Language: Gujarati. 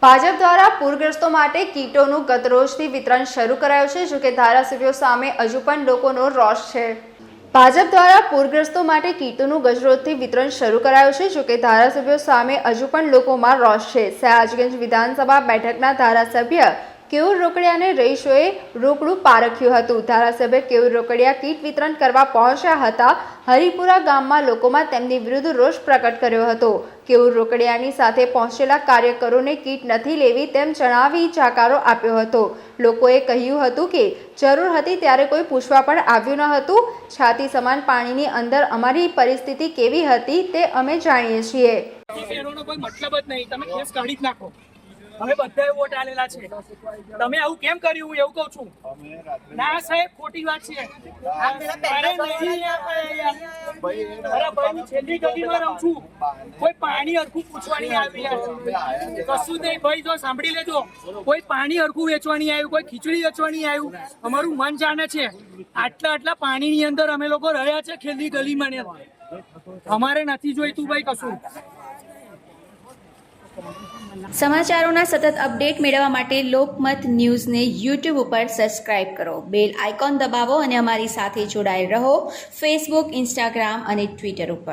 ભાજપ દ્વારા પૂરગ્રસ્તો માટે કીટોનું ગતરોજથી વિતરણ શરૂ કરાયું છે, જોકે ધારાસભ્યો સામે હજુ પણ લોકોનો રોષ છે। ભાજપ દ્વારા પૂરગ્રસ્તો માટે કીટોનું ગતરોજથી વિતરણ શરૂ કરાયું છે, જોકે ધારાસભ્યો સામે હજુ પણ લોકોમાં રોષ છે। સયાજગંજ વિધાનસભા બેઠકના ધારાસભ્ય કેયુર રોકડિયાને રહીશોએ રોકડું પારખ્યું હતું। ધારાસભ્ય કેયુર રોકડિયા કીટ વિતરણ કરવા પહોંચ્યા હતા। હરિપુરા ગામમાં લોકોમાં તેમની વિરુદ્ધ રોષ પ્રકટ કર્યો હતો। કેયુર રોકડિયાની સાથે પહોંચેલા કાર્યકરોને કીટ નથી લેવી તેમ જણાવી જાકારો આપ્યો હતો। લોકોએ કહ્યું હતું કે જરૂર હતી ત્યારે કોઈ પૂછવા પણ આવ્યું ન હતું। છાતી સમાન પાણીની અંદર અમારી પરિસ્થિતિ કેવી હતી તે અમે જાણીએ છીએ। કોઈ મતલબ જ નહીં, તમે કેસ કાઢી જ નાખો। અમે બધાએ વોટ આલેલા છે, તમે આવું કેમ કર્યું એવું કહું છું। ના સાહેબ, ખોટી વાત છે। છેલ્લી ગલીમાં રહું છું, કોઈ પાણી હરખું પૂછવાની આવી કશું નહીં ભાઈ, જો સાંભળી લેજો, કોઈ પાણી હરખું વેચવાની આવ્યું, કોઈ ખીચડી વેચવાની આવ્યું। અમારું મન જાણે છે, આટલા પાણીની અંદર અમે લોકો રહ્યા છે છેલ્લી ગલીમાં, અમારે નથી જોઈતું ભાઈ કશું। સમાચારોના સતત અપડેટ મેળવવા માટે લોકમત ન્યૂઝને યુટ્યુબ ઉપર સબસ્ક્રાઇબ કરો, બેલ આઇકોન દબાવો અને અમારી સાથે જોડાયેલ રહો ફેસબુક, ઇન્સ્ટાગ્રામ અને ટ્વિટર ઉપર।